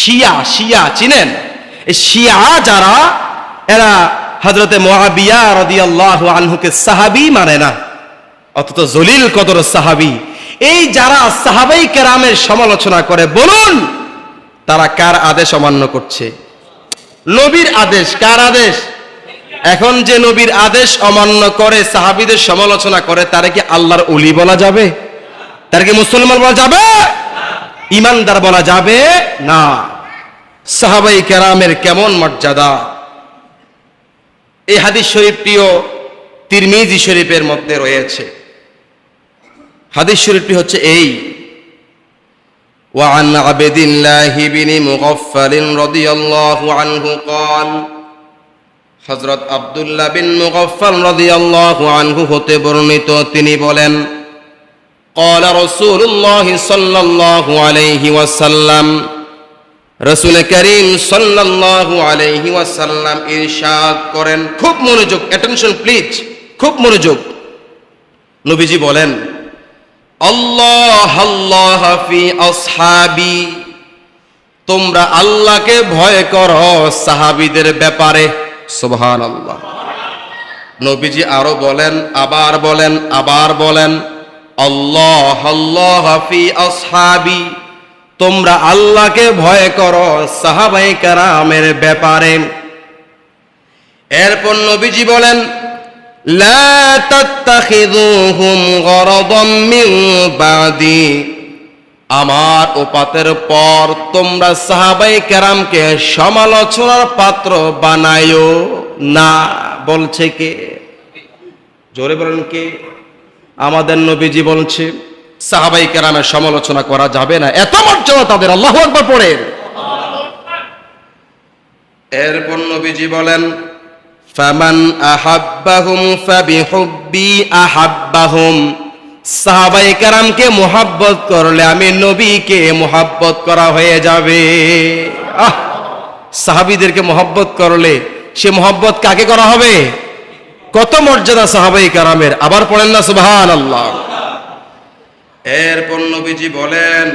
শিয়া চিনেন? এই শিয়া যারা, এরা হযরতে মুআবিয়া রাদিয়াল্লাহু আনহুকে সাহাবী মানে না, অথচ জলিল কদর সাহাবী। এই যারা সাহাবাই কেরামের সমালোচনা করে, বলুন তারা কার আদেশ অমান্য করছে? নবীর আদেশ। কার আদেশ? এখন যে নবীর আদেশ অমান্য করে সাহাবীদের সমালোচনা করে, তারে কি আল্লাহর ওলি বলা যাবে? তার কি মুসলমান বলা যাবে? ইমানদার বলা যাবে না। সাহাবাই কেরামের কেমন মর্যাদা! এই হাদিস শরীফটিও তিরমিজি শরীফের মধ্যে রয়েছে। হাদিস শরীফটি হচ্ছে এই: وعن عبد الله بن مغفل رضي الله عنه قال, হযরত আব্দুল্লাহ বিন মুগফফাল রাদিয়াল্লাহু আনহু হতে বর্ণিত, তিনি বলেন, قال رسول الله صلى الله عليه وسلم, রাসূল করিম সাল্লাল্লাহু আলাইহি ওয়াসাল্লাম ইরশাদ করেন, খুব মনোযোগ, অ্যাটেনশন প্লিজ, খুব মনোযোগ। নবীজি বলেন, আল্লাহ আল্লাহ ফি আসহাবি, তোমরা আল্লাহকে ভয় করো সাহাবীদের ব্যাপারে। সুবহানাল্লাহ। নবীজি আরো বলেন, আবার বলেন, আল্লাহ আল্লাহ ফি আসহাবি, তোমরা আল্লাহকে ভয় করো সাহাবায়ে কেরামের ব্যাপারে। এরপর নবীজি বলেন, লা তাত্তাখিযুহুম গরাদাম মিন বাদি, আমার ওপাতের পর তোমরা সাহাবায়ে কেরামকে সমালোচনার পাত্র বানায়ো না। বলছে কে? জোরে বলেন কে? আমাদের নবীজি বলছে সাহাবায়ে কেরামের সমালোচনা করা যাবে না, এত মর্যাদা তাদের। আল্লাহু আকবার পড়েন। এরপর নবীজি বলেন, ফামান আহাব্বাহুম ফাবিহুব্বি আহাব্বাহুম, সাহাবায়ে কেরামকে মুহাব্বত করলে আমি নবীকে মুহাব্বত করা হয়ে যাবে। সাহাবীদেরকে মুহাব্বত করলে সে মুহাব্বত কাকে করা হবে? কত মর্যাদা সাহাবায়ে কেরামের! আবার পড়েন না সুবহানাল্লাহ। এরপর নবীজি বলেন,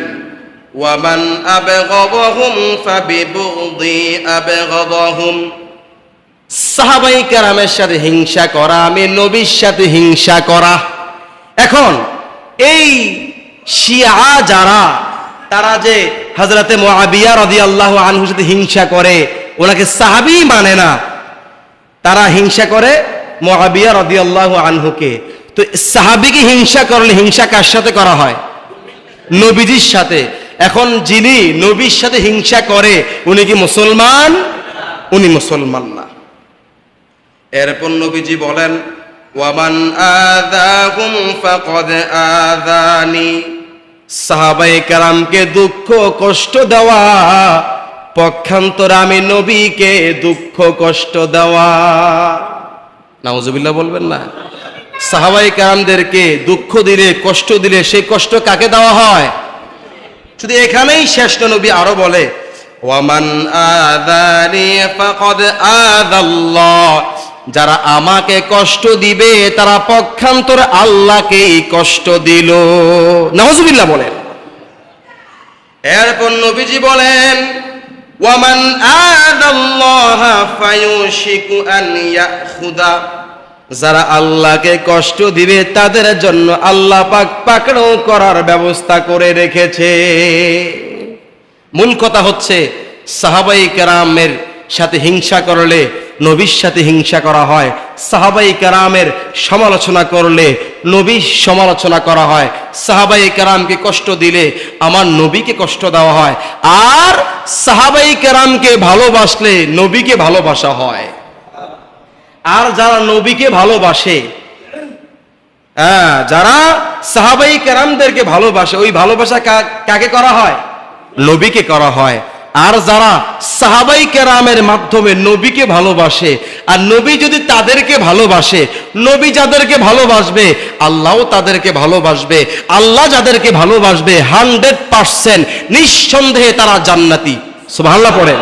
ওয়ামান আবগাদাহুম ফাবিবুগদি আবগাদাহুম, সাহাবায়ে কেরামের সাথে হিংসা করা আমি নবীর সাথে হিংসা করা। এখন এই শিয়া যারা, তারা যে হযরতে মুআবিয়া রাদিয়াল্লাহু আনহুর সাথে হিংসা করে, ওনাকে সাহাবী মানে না, তারা হিংসা করে মুআবিয়া রাদিয়াল্লাহু আনহুকে। তো সাহাবীকে হিংসা করলে হিংসা কার সাথে করা হয়? নবীজির সাথে। এখন যিনি নবীর সাথে হিংসা করে উনি কি মুসলমান? উনি মুসলমান না। এরপর নবীজি বলেন, ওয়ামান আযাহুম ফাকাদ আযানি, সাহাবায়ে কেরামকে দুঃখ কষ্ট দেওয়া পক্ষান্তরে আমি নবীকে দুঃখ কষ্ট দেওয়া। নাউজুবিল্লাহ বলবেন না? সাহাবায়ে কেরামদেরকে দুঃখ দিলে, কষ্ট দিলে, সেই কষ্ট কাকে দেওয়া হয়? শুধু এখানেই শেষ না, নবী আরো বলে, ওয়ামান আযানি ফাকাদ আযাল্লাহ, যারা আমাকে কষ্ট দিবে তারা পক্ষান্তরে আল্লাহকেই কষ্ট দিল। নাউজুবিল্লাহ বলেন। এরপর নবীজি বলেন, ওয়ামান আযাল্লাহ ফায়ুশিকু আন ইয়াখুদা, যারা আল্লাহকে কষ্ট দিবে তাদের জন্য আল্লাহ পাক পাকড়াও করার ব্যবস্থা করে রেখেছে। মূল কথা হচ্ছে সাহাবায়ে কেরামের সাথে হিংসা করলে নবীর সাথে হিংসা করা হয়, সাহাবায়ে কেরামের সমালোচনা করলে নবীর সমালোচনা করা হয়, সাহাবায়ে কেরামকে কষ্ট দিলে আমার নবীকে কষ্ট দেওয়া হয়, আর সাহাবায়ে কেরামকে ভালোবাসলে নবীকে ভালোবাসা হয়। আর যারা নবীকে ভালোবাসে, যারা সাহাবায়ে কেরামদেরকে ভালোবাসে, ওই ভালোবাসা কাকে করা হয়? নবীকে করা হয়। আর যারা সাহাবায়ে কেরামের মাধ্যমে নবীকে ভালোবাসে, আর নবী যদি তাদেরকে ভালোবাসে, নবী যাদেরকে ভালোবাসবে আল্লাহও তাদেরকে ভালোবাসবে। আল্লাহ যাদেরকে ভালোবাসবে 100% নিঃসন্দেহে তারা জান্নাতি। সুবহানাল্লাহ পড়েন।